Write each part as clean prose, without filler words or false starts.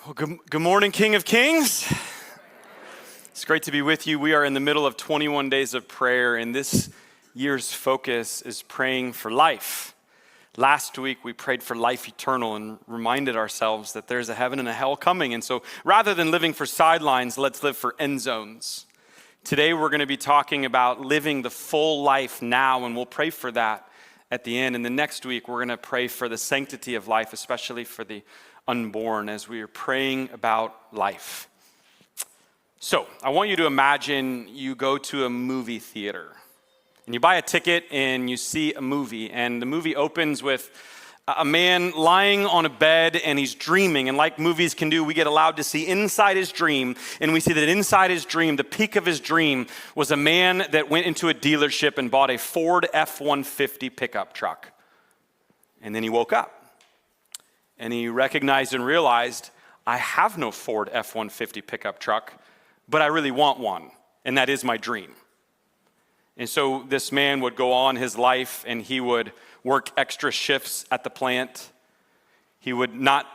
Well, good morning, King of Kings. It's great to be with you. We are in the middle of 21 days of prayer, and this year's focus is praying for life. Last week, we prayed for life eternal and reminded ourselves that there's a heaven and a hell coming. And so rather than living for sidelines, let's live for end zones. Today, we're going to be talking about living the full life now, and we'll pray for that at the end. And the next week, we're going to pray for the sanctity of life, especially for the unborn, as we are praying about life. So I want you to imagine you go to a movie theater and you buy a ticket and you see a movie, and the movie opens with a man lying on a bed and he's dreaming, and like movies can do, we get allowed to see inside his dream, and we see that inside his dream, the peak of his dream was a man that went into a dealership and bought a Ford F-150 pickup truck. And then he woke up. And he recognized and realized, I have no Ford F-150 pickup truck, but I really want one, and that is my dream. And so this man would go on his life, and he would work extra shifts at the plant. He would not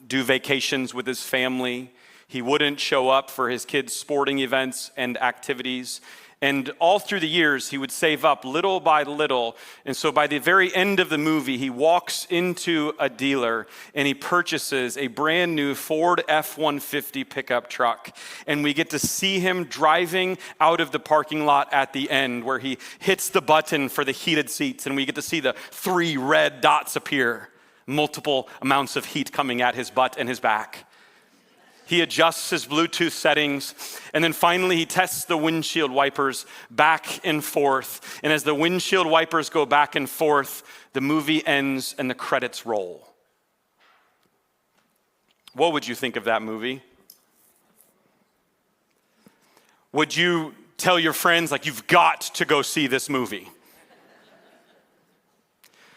do vacations with his family. He wouldn't show up for his kids' sporting events and activities. And all through the years, he would save up little by little. And so by the very end of the movie, he walks into a dealer and he purchases a brand new Ford F-150 pickup truck. And we get to see him driving out of the parking lot at the end, where he hits the button for the heated seats. And we get to see the 3 red dots appear, multiple amounts of heat coming at his butt and his back. He adjusts his Bluetooth settings, and then finally he tests the windshield wipers back and forth. And as the windshield wipers go back and forth, the movie ends and the credits roll. What would you think of that movie? Would you tell your friends, like, you've got to go see this movie?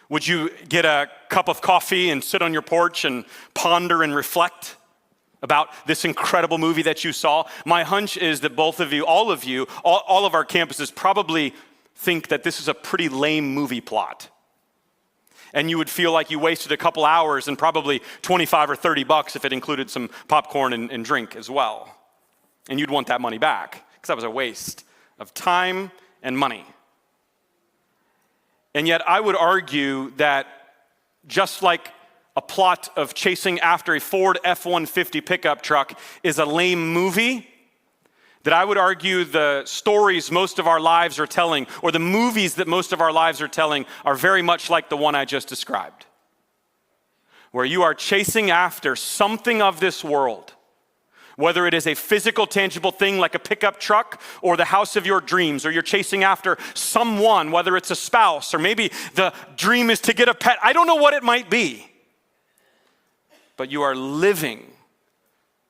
Would you get a cup of coffee and sit on your porch and ponder and reflect about this incredible movie that you saw? My hunch is that both of you, all of our campuses probably think that this is a pretty lame movie plot. And you would feel like you wasted a couple hours and probably $25 or $30 if it included some popcorn and drink as well. And you'd want that money back, because that was a waste of time and money. And yet I would argue that just like a plot of chasing after a Ford F-150 pickup truck is a lame movie, that I would argue the stories most of our lives are telling, or the movies that most of our lives are telling, are very much like the one I just described, where you are chasing after something of this world, whether it is a physical, tangible thing like a pickup truck or the house of your dreams, or you're chasing after someone, whether it's a spouse, or maybe the dream is to get a pet. I don't know what it might be. But you are living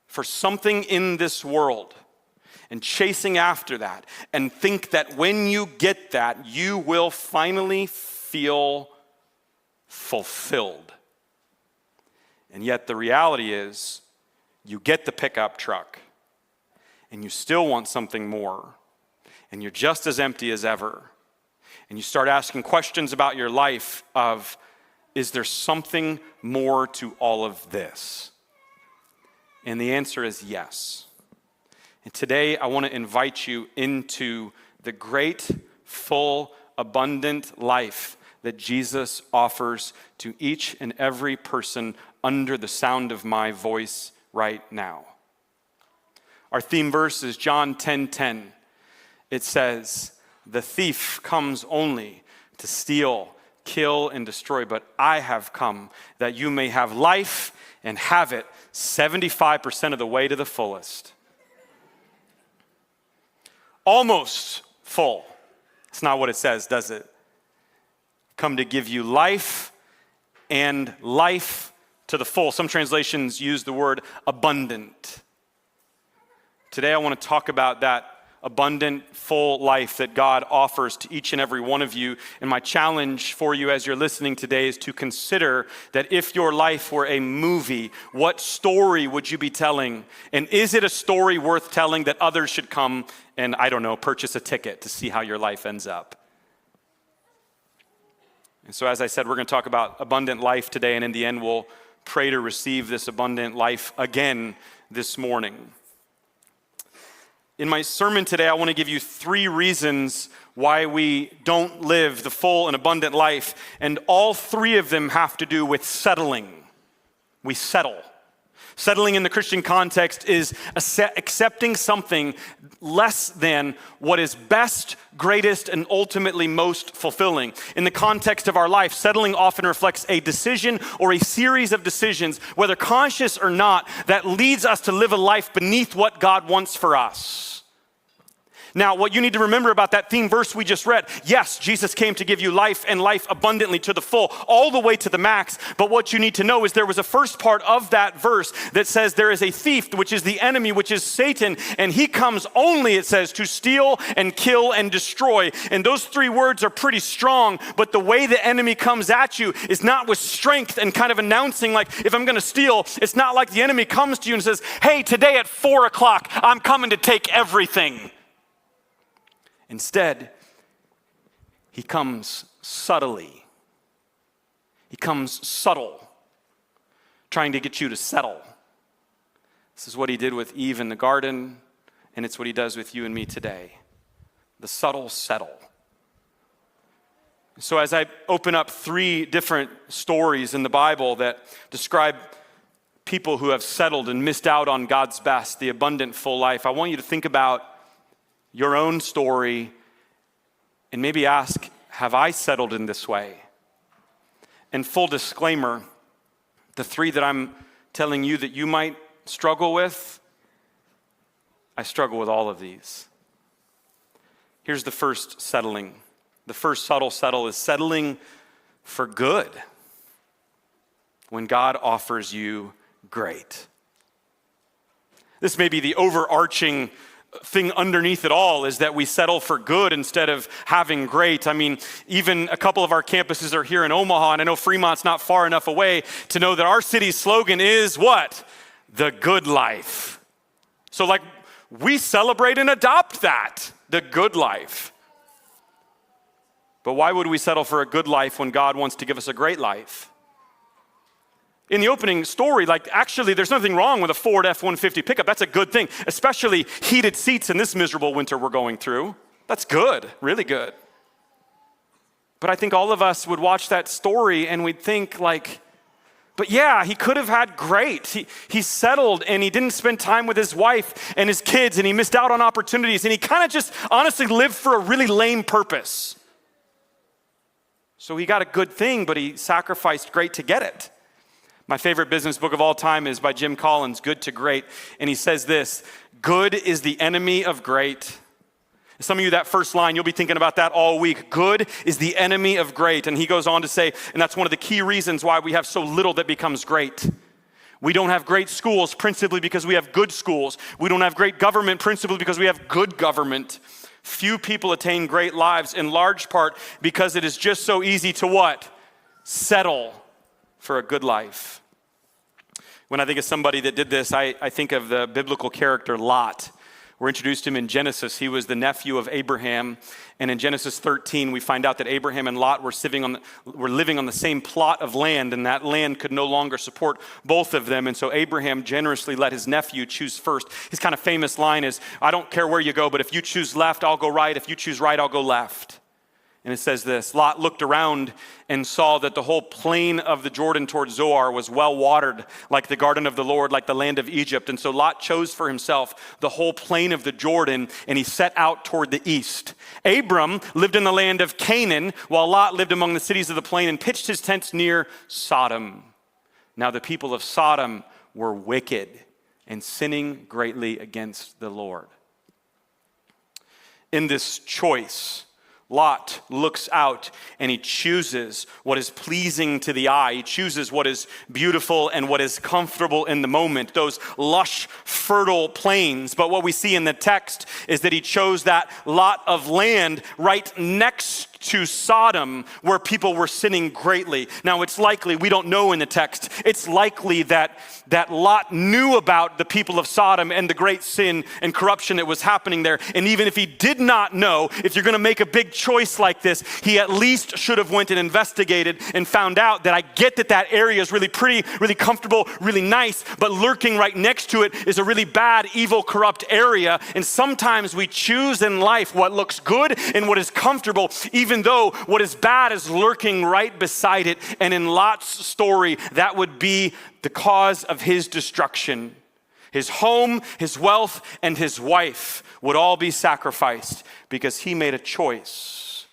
for something in this world and chasing after that, and think that when you get that, you will finally feel fulfilled. And yet the reality is, you get the pickup truck and you still want something more, and you're just as empty as ever. And you start asking questions about your life of, is there something more to all of this? And the answer is yes. And today I want to invite you into the great, full, abundant life that Jesus offers to each and every person under the sound of my voice right now. Our theme verse is John 10:10. It says, "The thief comes only to steal, kill, and destroy, but I have come that you may have life and have it 75% of the way to the fullest." Almost full. It's not what it says, does it? Come to give you life, and life to the full. Some translations use the word abundant. Today I want to talk about that abundant, full life that God offers to each and every one of you. And my challenge for you as you're listening today is to consider that if your life were a movie, what story would you be telling? And is it a story worth telling that others should come and, I don't know, purchase a ticket to see how your life ends up? And so as I said, we're going to talk about abundant life today, and in the end we'll pray to receive this abundant life again this morning. In my sermon today, I want to give you 3 reasons why we don't live the full and abundant life, and all 3 of them have to do with settling. We settle. Settling in the Christian context is accepting something less than what is best, greatest, and ultimately most fulfilling. In the context of our life, settling often reflects a decision or a series of decisions, whether conscious or not, that leads us to live a life beneath what God wants for us. Now, what you need to remember about that theme verse we just read, yes, Jesus came to give you life and life abundantly to the full, all the way to the max. But what you need to know is there was a first part of that verse that says there is a thief, which is the enemy, which is Satan, and he comes only, it says, to steal and kill and destroy. And those 3 words are pretty strong, but the way the enemy comes at you is not with strength and kind of announcing like, if I'm gonna steal, it's not like the enemy comes to you and says, hey, today at 4 o'clock, I'm coming to take everything. Instead, he comes subtly. He comes subtle, trying to get you to settle. This is what he did with Eve in the garden, and it's what he does with you and me today. The subtle settle. So as I open up 3 different stories in the Bible that describe people who have settled and missed out on God's best, the abundant full life, I want you to think about your own story and maybe ask, have I settled in this way? And full disclaimer, the 3 that I'm telling you that you might struggle with, I struggle with all of these. Here's the first settling. The first subtle settle is settling for good when God offers you great. This may be the overarching thing underneath it all, is that we settle for good instead of having great. I mean, even a couple of our campuses are here in Omaha, and I know Fremont's not far enough away to know that our city's slogan is what? The good life. So like, we celebrate and adopt that, the good life. But why would we settle for a good life when God wants to give us a great life? In the opening story, like actually there's nothing wrong with a Ford F-150 pickup. That's a good thing, especially heated seats in this miserable winter we're going through. That's good, really good. But I think all of us would watch that story and we'd think like, but yeah, he could have had great. He settled and he didn't spend time with his wife and his kids and he missed out on opportunities and he kind of just honestly lived for a really lame purpose. So he got a good thing, but he sacrificed great to get it. My favorite business book of all time is by Jim Collins, Good to Great. And he says this, good is the enemy of great. Some of you, that first line, you'll be thinking about that all week. Good is the enemy of great. And he goes on to say, and that's one of the key reasons why we have so little that becomes great. We don't have great schools principally because we have good schools. We don't have great government principally because we have good government. Few people attain great lives in large part because it is just so easy to what? Settle for a good life. When I think of somebody that did this, I think of the biblical character Lot. We're introduced to him in Genesis. He was the nephew of Abraham. And in Genesis 13, we find out that Abraham and Lot were living on the same plot of land, and that land could no longer support both of them. And so Abraham generously let his nephew choose first. His kind of famous line is, I don't care where you go, but if you choose left, I'll go right. If you choose right, I'll go left. And it says this, Lot looked around and saw that the whole plain of the Jordan toward Zoar was well watered, like the garden of the Lord, like the land of Egypt. And so Lot chose for himself the whole plain of the Jordan, and he set out toward the east. Abram lived in the land of Canaan, while Lot lived among the cities of the plain and pitched his tents near Sodom. Now the people of Sodom were wicked and sinning greatly against the Lord. In this choice, Lot looks out and he chooses what is pleasing to the eye. He chooses what is beautiful and what is comfortable in the moment, those lush, fertile plains. But what we see in the text is that he chose that lot of land right next to Sodom, where people were sinning greatly. Now, it's likely, we don't know in the text, it's likely that Lot knew about the people of Sodom and the great sin and corruption that was happening there. And even if he did not know, if you're going to make a big choice like this, he at least should have went and investigated and found out that I get that area is really pretty, really comfortable, really nice, but lurking right next to it is a really bad, evil, corrupt area. And sometimes we choose in life what looks good and what is comfortable, even though what is bad is lurking right beside it. And in Lot's story, that would be the cause of his destruction. His home, his wealth, and his wife would all be sacrificed because he made a choice,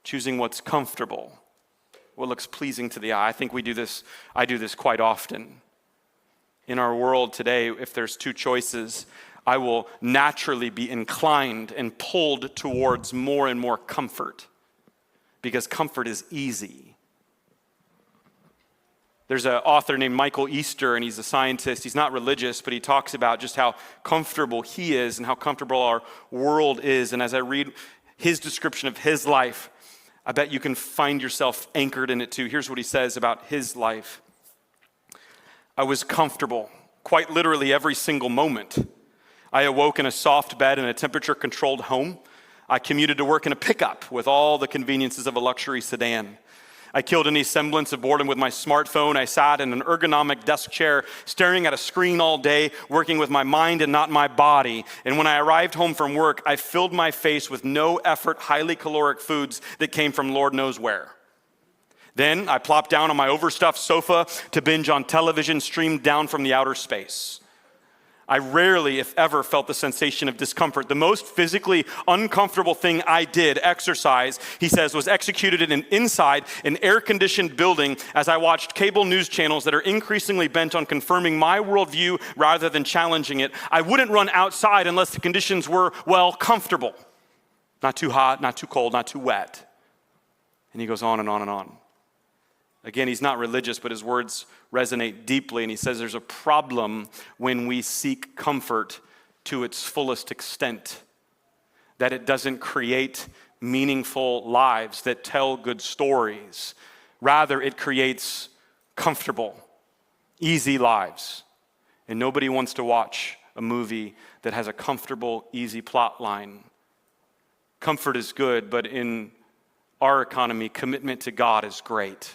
choosing what's comfortable, what looks pleasing to the eye. I think we do this, I do this quite often. In our world today, if there's two choices, I will naturally be inclined and pulled towards more and more comfort because comfort is easy. There's an author named Michael Easter, and he's a scientist. He's not religious, but he talks about just how comfortable he is and how comfortable our world is. And as I read his description of his life, I bet you can find yourself anchored in it too. Here's what he says about his life. I was comfortable, quite literally every single moment. I awoke in a soft bed in a temperature-controlled home. I commuted to work in a pickup with all the conveniences of a luxury sedan. I killed any semblance of boredom with my smartphone. I sat in an ergonomic desk chair, staring at a screen all day, working with my mind and not my body. And when I arrived home from work, I filled my face with no effort, highly caloric foods that came from Lord knows where. Then I plopped down on my overstuffed sofa to binge on television streamed down from the outer space. I rarely, if ever, felt the sensation of discomfort. The most physically uncomfortable thing I did, exercise, he says, was executed inside an air-conditioned building as I watched cable news channels that are increasingly bent on confirming my worldview rather than challenging it. I wouldn't run outside unless the conditions were, well, comfortable. Not too hot, not too cold, not too wet. And he goes on and on and on. Again, he's not religious, but his words resonate deeply, and he says there's a problem when we seek comfort to its fullest extent, that it doesn't create meaningful lives that tell good stories. Rather, it creates comfortable, easy lives. And nobody wants to watch a movie that has a comfortable, easy plot line. Comfort is good, but in our economy, commitment to God is great.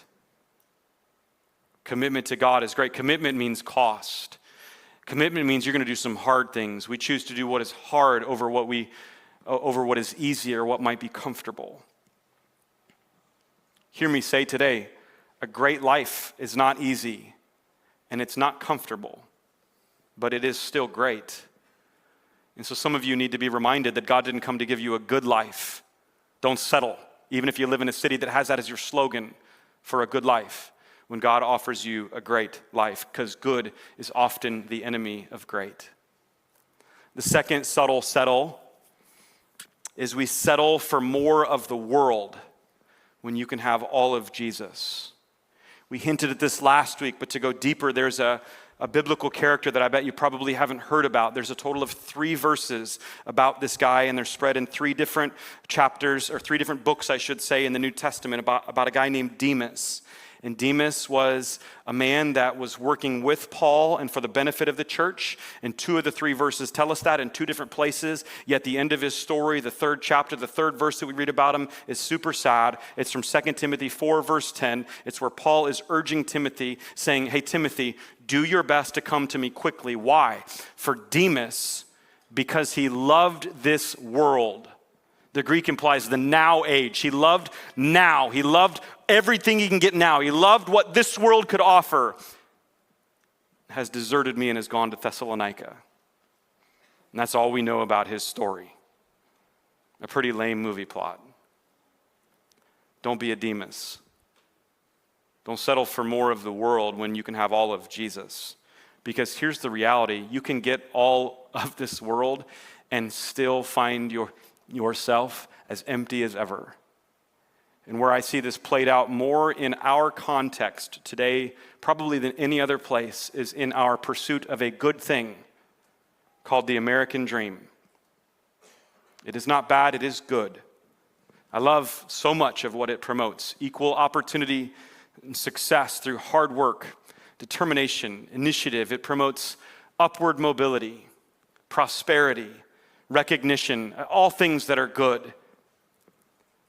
Commitment to God is great. Commitment means cost. Commitment means you're going to do some hard things. We choose to do what is hard over what is easy or what might be comfortable. Hear me say today, a great life is not easy and it's not comfortable, but it is still great. And so some of you need to be reminded that God didn't come to give you a good life. Don't settle, even if you live in a city that has that as your slogan for a good life, when God offers you a great life, because good is often the enemy of great. The second subtle settle is we settle for more of the world when you can have all of Jesus. We hinted at this last week, but to go deeper, there's a biblical character that I bet you probably haven't heard about. There's a total of 3 verses about this guy, and they're spread in 3 different chapters, or 3 different books, I should say, in the New Testament about a guy named Demas. And Demas was a man that was working with Paul and for the benefit of the church. And 2 of the 3 verses tell us that in 2 different places. Yet the end of his story, the 3rd chapter, the 3rd verse that we read about him is super sad. It's from 2 Timothy 4, verse 10. It's where Paul is urging Timothy, saying, hey, Timothy, do your best to come to me quickly. Why? For Demas, because he loved this world. The Greek implies the now age. He loved now. He loved everything he can get now. He loved what this world could offer. Has deserted me and has gone to Thessalonica. And that's all we know about his story. A pretty lame movie plot. Don't be a Demas. Don't settle for more of the world when you can have all of Jesus. Because here's the reality. You can get all of this world and still find yourself as empty as ever. And where I see this played out more in our context today, probably than any other place, is in our pursuit of a good thing called the American dream. It is not bad, it is good. I love so much of what it promotes: equal opportunity and success through hard work, determination, initiative. It promotes upward mobility, prosperity, recognition, all things that are good.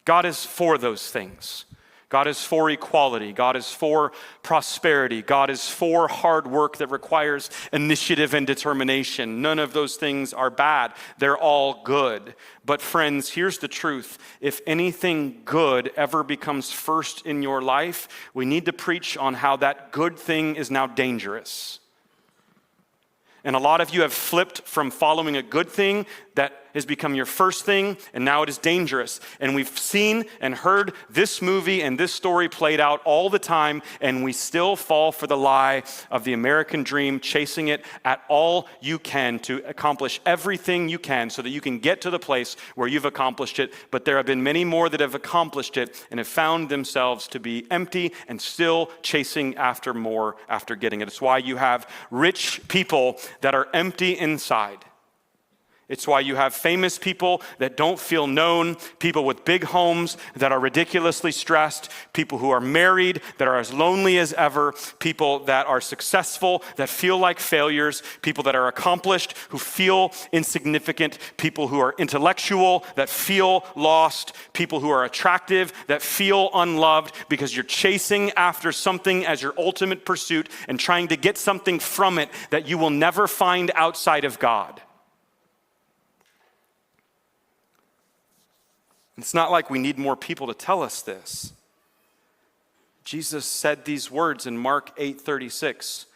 God is for those things. God is for equality. God is for prosperity. God is for hard work that requires initiative and determination. None of those things are bad. They're all good. But friends, here's the truth. If anything good ever becomes first in your life, we need to preach on how that good thing is now dangerous. And a lot of you have flipped from following a good thing that has become your first thing, and now it is dangerous. And we've seen and heard this movie and this story played out all the time, and we still fall for the lie of the American dream, chasing it at all you can to accomplish everything you can so that you can get to the place where you've accomplished it. But there have been many more that have accomplished it and have found themselves to be empty and still chasing after more after getting it. It's why you have rich people that are empty inside. It's why you have famous people that don't feel known, people with big homes that are ridiculously stressed, people who are married that are as lonely as ever, people that are successful that feel like failures, people that are accomplished who feel insignificant, people who are intellectual that feel lost, people who are attractive that feel unloved because you're chasing after something as your ultimate pursuit and trying to get something from it that you will never find outside of God. It's not like we need more people to tell us this. Jesus said these words in Mark 8:36.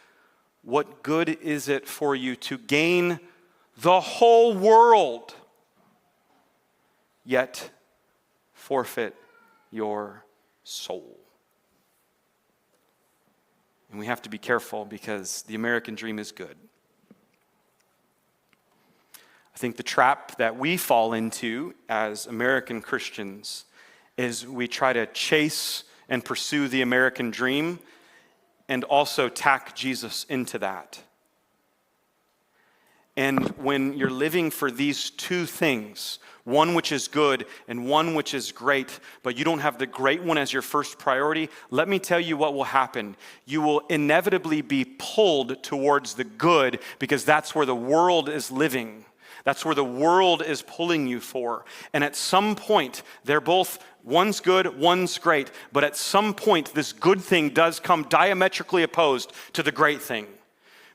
What good is it for you to gain the whole world, yet forfeit your soul? And we have to be careful because the American dream is good. I think the trap that we fall into as American Christians is we try to chase and pursue the American dream and also tack Jesus into that. And when you're living for these two things, one which is good and one which is great, but you don't have the great one as your first priority, let me tell you what will happen. You will inevitably be pulled towards the good because that's where the world is living. That's where the world is pulling you for. And at some point, they're both, one's good, one's great, but at some point, this good thing does come diametrically opposed to the great thing.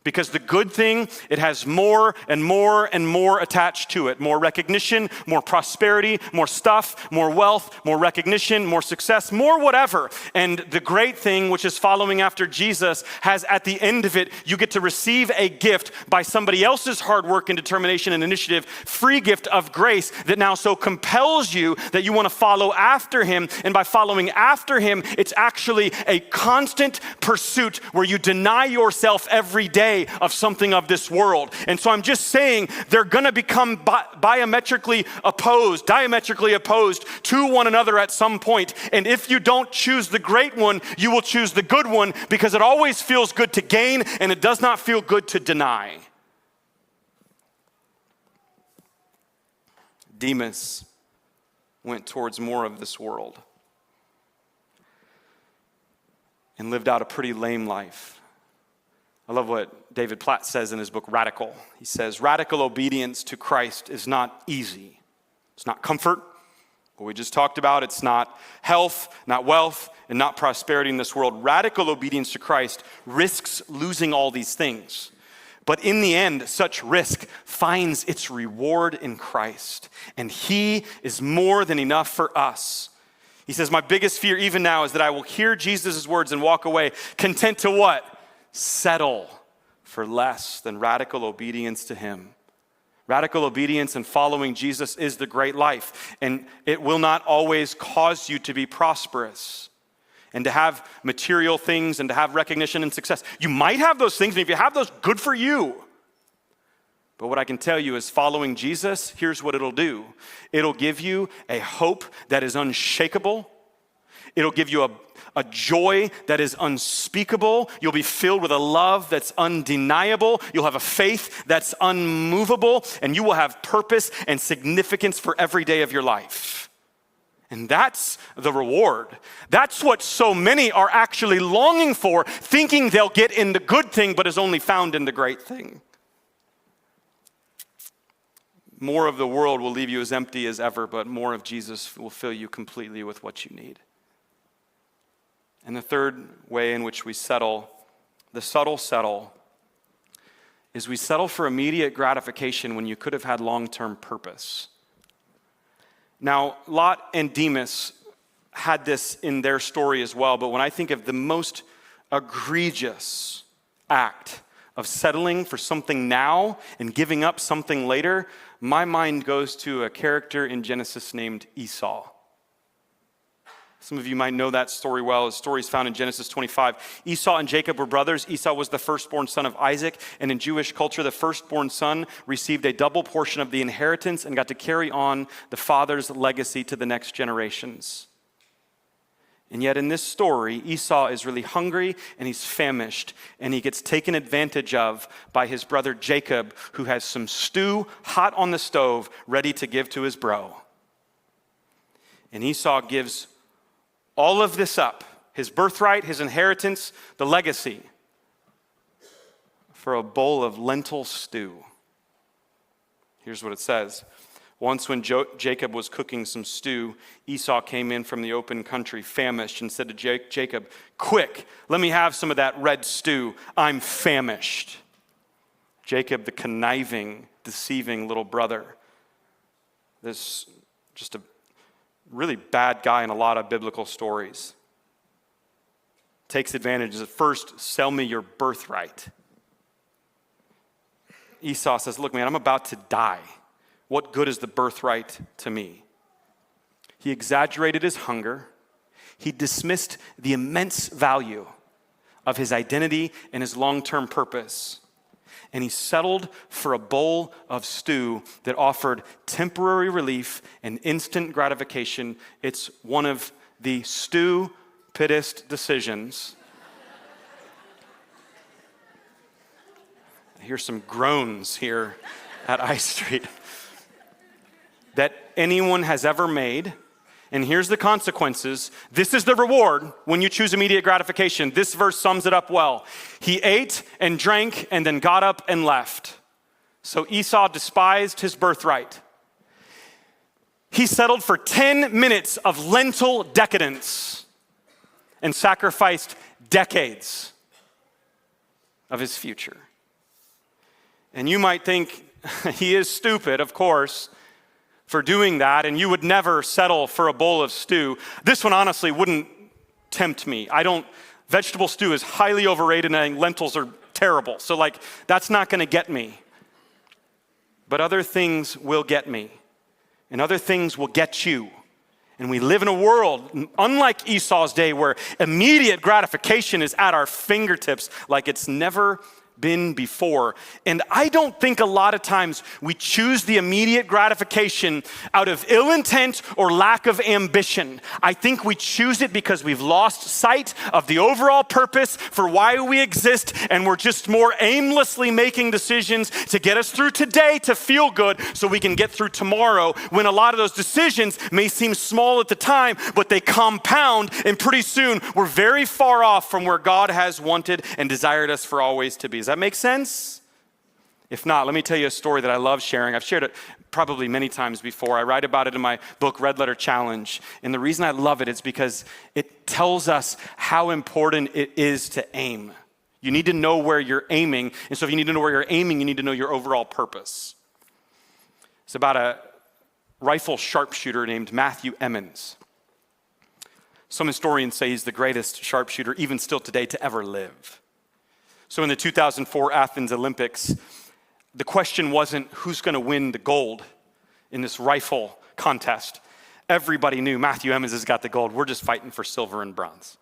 Because the good thing, it has more and more and more attached to it. More recognition, more prosperity, more stuff, more wealth, more recognition, more success, more whatever. And the great thing, which is following after Jesus, has at the end of it, you get to receive a gift by somebody else's hard work and determination and initiative, free gift of grace that now so compels you that you want to follow after him. And by following after him, it's actually a constant pursuit where you deny yourself every day of something of this world. And so I'm just saying they're going to become diametrically opposed to one another at some point. And if you don't choose the great one, you will choose the good one because it always feels good to gain and it does not feel good to deny. Demas went towards more of this world and lived out a pretty lame life. I love what David Platt says in his book, Radical. He says, radical obedience to Christ is not easy. It's not comfort, what we just talked about. It's not health, not wealth, and not prosperity in this world. Radical obedience to Christ risks losing all these things. But in the end, such risk finds its reward in Christ. And he is more than enough for us. He says, my biggest fear even now is that I will hear Jesus' words and walk away content to what? Settle for less than radical obedience to him. Radical obedience and following Jesus is the great life, and it will not always cause you to be prosperous and to have material things and to have recognition and success. You might have those things, and if you have those, good for you. But what I can tell you is following Jesus, here's what it'll do. It'll give you a hope that is unshakable. It'll give you a joy that is unspeakable. You'll be filled with a love that's undeniable. You'll have a faith that's unmovable, and you will have purpose and significance for every day of your life. And that's the reward. That's what so many are actually longing for, thinking they'll get in the good thing, but is only found in the great thing. More of the world will leave you as empty as ever, but more of Jesus will fill you completely with what you need. And the third way in which we settle, the subtle settle, is we settle for immediate gratification when you could have had long-term purpose. Now, Lot and Demas had this in their story as well, but when I think of the most egregious act of settling for something now and giving up something later, my mind goes to a character in Genesis named Esau. Some of you might know that story well. His story is found in Genesis 25. Esau and Jacob were brothers. Esau was the firstborn son of Isaac, and in Jewish culture, the firstborn son received a double portion of the inheritance and got to carry on the father's legacy to the next generations. And yet in this story, Esau is really hungry and he's famished, and he gets taken advantage of by his brother Jacob, who has some stew hot on the stove ready to give to his bro. And Esau gives all of this up, his birthright, his inheritance, the legacy, for a bowl of lentil stew. Here's what it says. Once when Jacob was cooking some stew, Esau came in from the open country, famished, and said to Jacob, "Quick, let me have some of that red stew. I'm famished." Jacob, the conniving, deceiving little brother, this just a really bad guy in a lot of biblical stories, takes advantage of, first, sell me your birthright. Esau says, "Look, man, I'm about to die. What good is the birthright to me?" He exaggerated his hunger. He dismissed the immense value of his identity and his long-term purpose. And he settled for a bowl of stew that offered temporary relief and instant gratification. It's one of the stupidest decisions. I hear some groans here at I Street that anyone has ever made. And here's the consequences. This is the reward when you choose immediate gratification. This verse sums it up well. He ate and drank and then got up and left. So Esau despised his birthright. He settled for 10 minutes of lentil decadence and sacrificed decades of his future. And you might think he is stupid, of course, for doing that, and you would never settle for a bowl of stew. This one honestly wouldn't tempt me. Vegetable stew is highly overrated, and I think lentils are terrible. So that's not gonna get me. But other things will get me, and other things will get you. And we live in a world, unlike Esau's day, where immediate gratification is at our fingertips like it's never been before. And I don't think a lot of times we choose the immediate gratification out of ill intent or lack of ambition. I think we choose it because we've lost sight of the overall purpose for why we exist, and we're just more aimlessly making decisions to get us through today to feel good so we can get through tomorrow, when a lot of those decisions may seem small at the time, but they compound, and pretty soon we're very far off from where God has wanted and desired us for always to be. Does that make sense? If not, let me tell you a story that I love sharing. I've shared it probably many times before. I write about it in my book, Red Letter Challenge. And the reason I love it is because it tells us how important it is to aim. You need to know where you're aiming. And so if you need to know where you're aiming, you need to know your overall purpose. It's about a rifle sharpshooter named Matthew Emmons. Some historians say he's the greatest sharpshooter, even still today, to ever live. So in the 2004 Athens Olympics, the question wasn't who's going to win the gold in this rifle contest. Everybody knew Matthew Emmons has got the gold. We're just fighting for silver and bronze.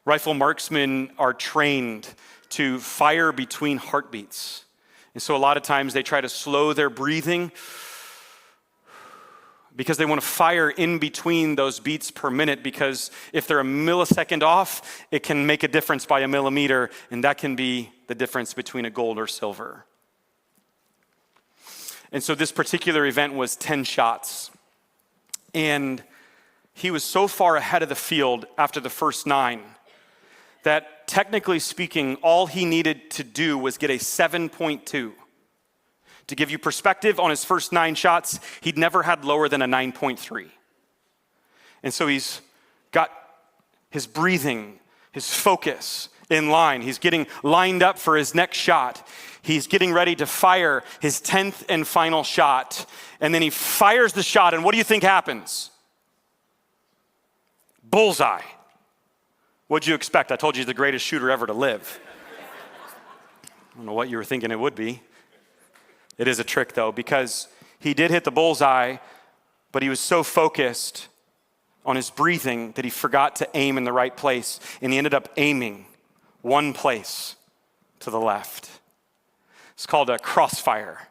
Rifle marksmen are trained to fire between heartbeats. And so a lot of times they try to slow their breathing because they want to fire in between those beats per minute, because if they're a millisecond off, it can make a difference by a millimeter, and that can be the difference between a gold or silver. And so this particular event was 10 shots. And he was so far ahead of the field after the first 9 that technically speaking, all he needed to do was get a 7.2. To give you perspective, on his first 9 shots, he'd never had lower than a 9.3. And so he's got his breathing, his focus in line. He's getting lined up for his next shot. He's getting ready to fire his 10th and final shot. And then he fires the shot, and what do you think happens? Bullseye. What'd you expect? I told you he's the greatest shooter ever to live. I don't know what you were thinking it would be. It is a trick, though, because he did hit the bullseye, but he was so focused on his breathing that he forgot to aim in the right place, and he ended up aiming one place to the left. It's called a crossfire.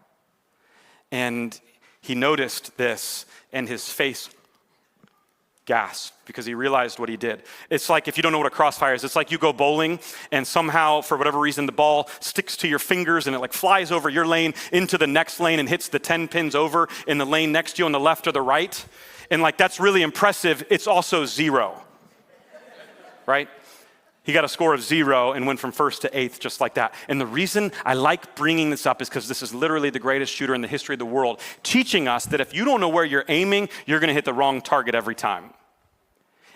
And he noticed this, and his face gasped because he realized what he did. It's like, if you don't know what a crossfire is, it's like you go bowling and somehow, for whatever reason, the ball sticks to your fingers and it like flies over your lane into the next lane and hits the 10 pins over in the lane next to you on the left or the right. And like, that's really impressive. It's also 0, right? He got a score of 0 and went from 1st to 8th just like that. And the reason I like bringing this up is because this is literally the greatest shooter in the history of the world, teaching us that if you don't know where you're aiming, you're gonna hit the wrong target every time.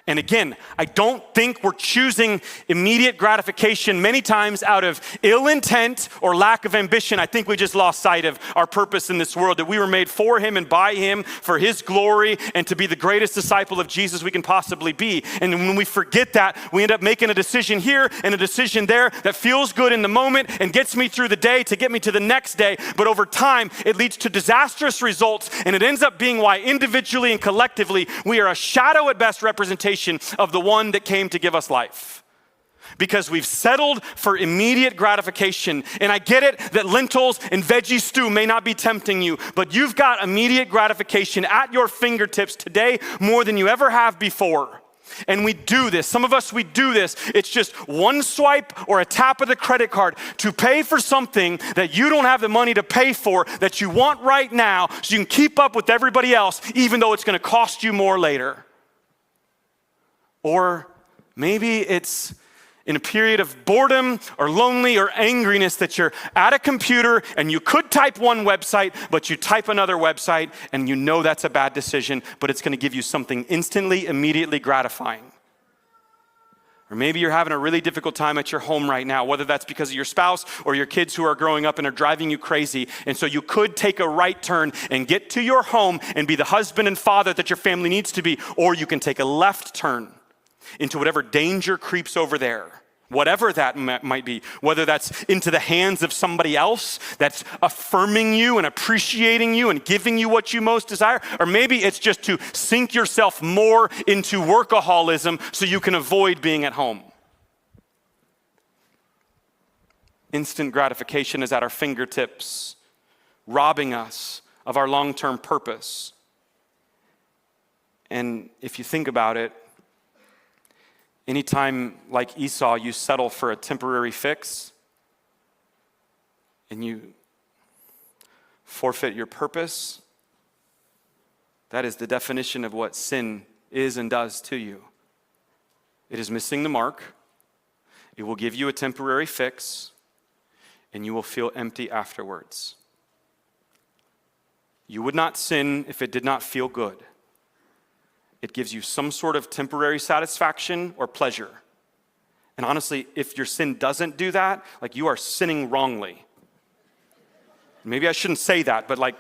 And again, I don't think we're choosing immediate gratification many times out of ill intent or lack of ambition. I think we just lost sight of our purpose in this world, that we were made for him and by him for his glory and to be the greatest disciple of Jesus we can possibly be. And when we forget that, we end up making a decision here and a decision there that feels good in the moment and gets me through the day to get me to the next day. But over time, it leads to disastrous results, and it ends up being why individually and collectively, we are a shadow at best representation of the one that came to give us life. Because we've settled for immediate gratification. And I get it that lentils and veggie stew may not be tempting you, but you've got immediate gratification at your fingertips today more than you ever have before. And we do this. Some of us, we do this. It's just one swipe or a tap of the credit card to pay for something that you don't have the money to pay for, that you want right now, so you can keep up with everybody else, even though it's going to cost you more later. Or maybe it's in a period of boredom or lonely or angriness that you're at a computer and you could type one website, but you type another website and you know that's a bad decision, but it's going to give you something instantly, immediately gratifying. Or maybe you're having a really difficult time at your home right now, whether that's because of your spouse or your kids who are growing up and are driving you crazy. And so you could take a right turn and get to your home and be the husband and father that your family needs to be, or you can take a left turn into whatever danger creeps over there, whatever that might be, whether that's into the hands of somebody else that's affirming you and appreciating you and giving you what you most desire, or maybe it's just to sink yourself more into workaholism so you can avoid being at home. Instant gratification is at our fingertips, robbing us of our long-term purpose. And if you think about it, anytime, like Esau, you settle for a temporary fix and you forfeit your purpose, that is the definition of what sin is and does to you. It is missing the mark. It will give you a temporary fix, and you will feel empty afterwards. You would not sin if it did not feel good. It gives you some sort of temporary satisfaction or pleasure. And honestly, if your sin doesn't do that, like, you are sinning wrongly. Maybe I shouldn't say that, but like,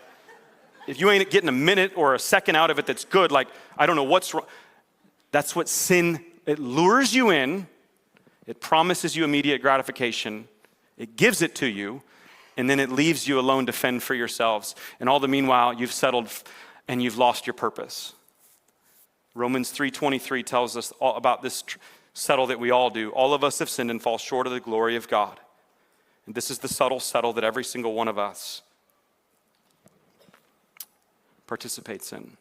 if you ain't getting a minute or a second out of it that's good, like, I don't know what's wrong. That's what sin, it lures you in, it promises you immediate gratification, it gives it to you, and then it leaves you alone to fend for yourselves. And all the meanwhile, you've settled and you've lost your purpose. Romans 3:23 tells us all about this settle that we all do. All of us have sinned and fall short of the glory of God. And this is the subtle settle that every single one of us participates in.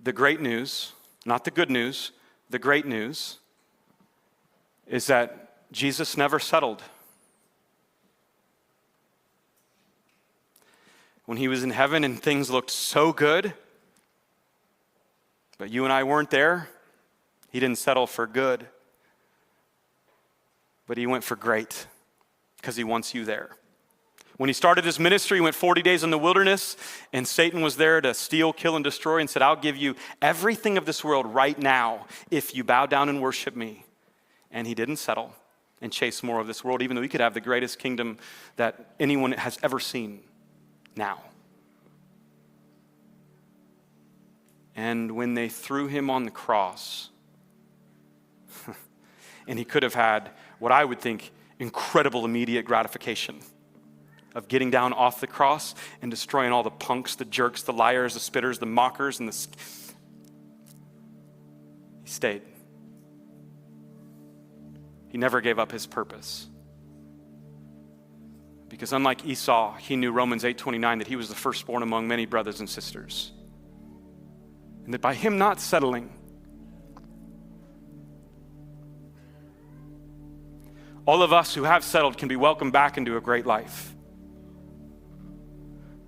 The great news, not the good news, the great news is that Jesus never settled. When he was in heaven and things looked so good, But you and I weren't there. He didn't settle for good, but he went for great because he wants you there. When he started his ministry, he went 40 days in the wilderness, and Satan was there to steal, kill, and destroy, and said, I'll give you everything of this world right now if you bow down and worship me. And he didn't settle and chase more of this world, even though he could have the greatest kingdom that anyone has ever seen now. And when they threw him on the cross, and he could have had what I would think incredible immediate gratification of getting down off the cross and destroying all the punks, the jerks, the liars, the spitters, the mockers, and he stayed. He never gave up his purpose. Because unlike Esau, he knew Romans 8:29 that he was the firstborn among many brothers and sisters. And that by him not settling, all of us who have settled can be welcomed back into a great life.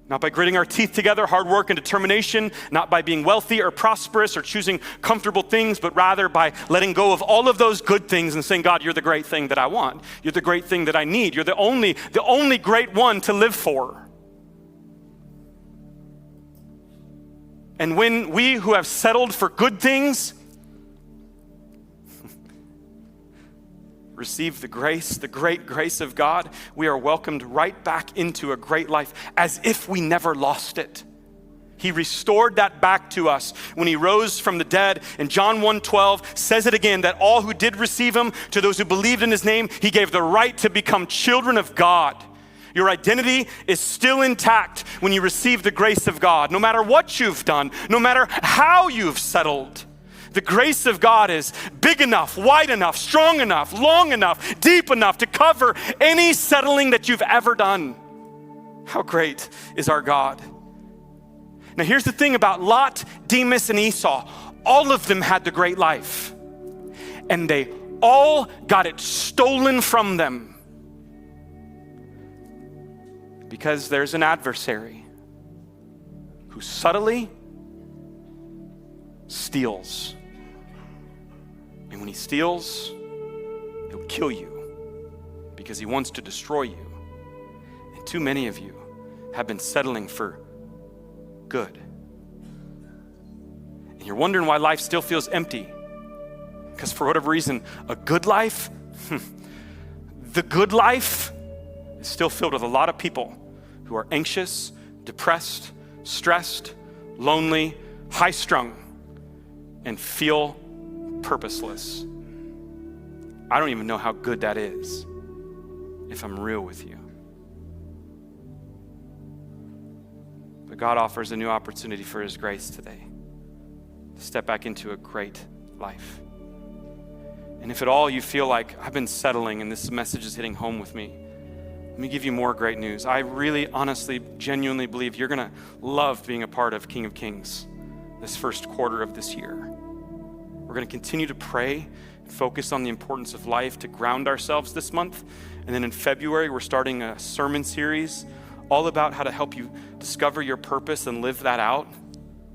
Not by gritting our teeth together, hard work and determination, not by being wealthy or prosperous or choosing comfortable things, but rather by letting go of all of those good things and saying, God, you're the great thing that I want. You're the great thing that I need. You're the only great one to live for. And when we who have settled for good things receive the grace, the great grace of God, we are welcomed right back into a great life as if we never lost it. He restored that back to us when he rose from the dead. And John 1:12 says it again, that all who did receive him, to those who believed in his name, he gave the right to become children of God. Your identity is still intact when you receive the grace of God, no matter what you've done, no matter how you've settled. The grace of God is big enough, wide enough, strong enough, long enough, deep enough to cover any settling that you've ever done. How great is our God? Now here's the thing about Lot, Demas, and Esau. All of them had the great life, and they all got it stolen from them because there's an adversary who subtly steals. And when he steals, he'll kill you because he wants to destroy you. And too many of you have been settling for good. And you're wondering why life still feels empty. Because for whatever reason, a good life, the good life is still filled with a lot of people who are anxious, depressed, stressed, lonely, high-strung, and feel purposeless. I don't even know how good that is, if I'm real with you. But God offers a new opportunity for his grace today to step back into a great life. And if at all you feel like I've been settling and this message is hitting home with me, let me give you more great news. I really, honestly, genuinely believe you're going to love being a part of King of Kings this first quarter of this year. We're going to continue to pray and focus on the importance of life to ground ourselves this month. And then in February, we're starting a sermon series all about how to help you discover your purpose and live that out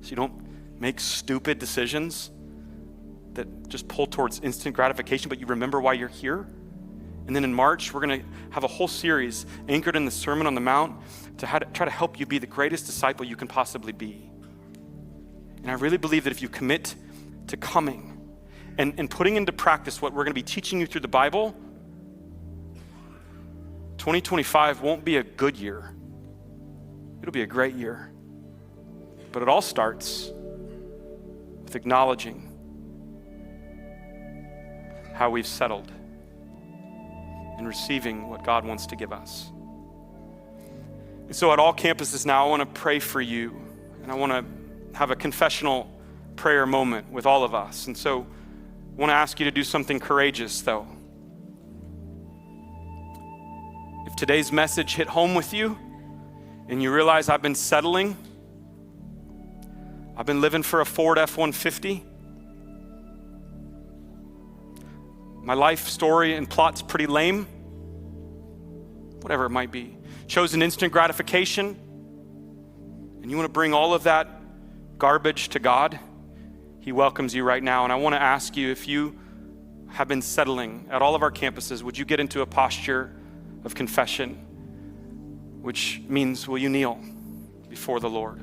so you don't make stupid decisions that just pull towards instant gratification, but you remember why you're here. And then in March, we're going to have a whole series anchored in the Sermon on the Mount to try to help you be the greatest disciple you can possibly be. And I really believe that if you commit to coming and putting into practice what we're going to be teaching you through the Bible, 2025 won't be a good year. It'll be a great year. But it all starts with acknowledging how we've settled and receiving what God wants to give us. And so at all campuses now, I want to pray for you, and I want to have a confessional prayer moment with all of us. And so I want to ask you to do something courageous, though. If today's message hit home with you and you realize I've been settling, I've been living for a Ford F-150, my life story and plot's pretty lame, whatever it might be, chosen instant gratification, and you want to bring all of that garbage to God, He welcomes you right now. And I want to ask you, if you have been settling at all of our campuses, would you get into a posture of confession, which means, will you kneel before the Lord?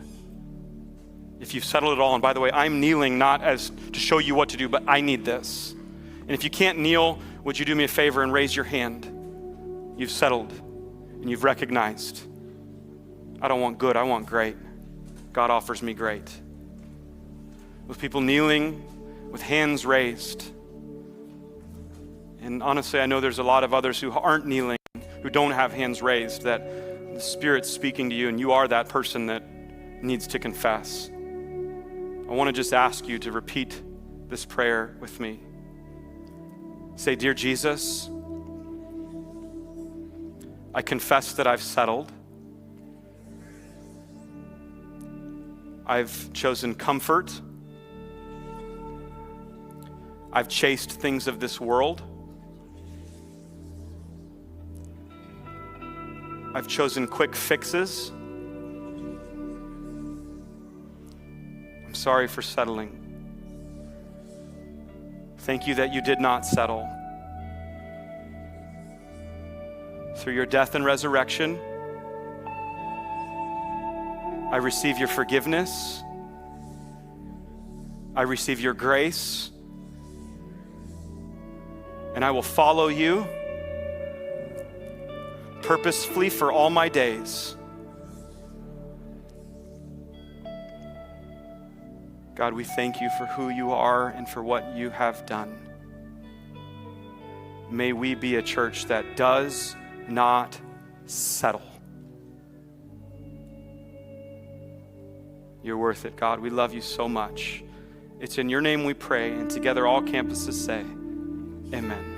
If you've settled it all, and by the way, I'm kneeling not as to show you what to do, but I need this. And if you can't kneel, would you do me a favor and raise your hand? You've settled and you've recognized, I don't want good, I want great. God offers me great. With people kneeling with hands raised. And honestly, I know there's a lot of others who aren't kneeling, who don't have hands raised, that the Spirit's speaking to you and you are that person that needs to confess. I want to just ask you to repeat this prayer with me. Say, Dear Jesus, I confess that I've settled. I've chosen comfort. I've chased things of this world. I've chosen quick fixes. I'm sorry for settling. Thank you that you did not settle. Through your death and resurrection, I receive your forgiveness. I receive your grace. And I will follow you purposefully for all my days. God, we thank you for who you are and for what you have done. May we be a church that does not settle. You're worth it, God. We love you so much. It's in your name we pray, and together all campuses say, amen.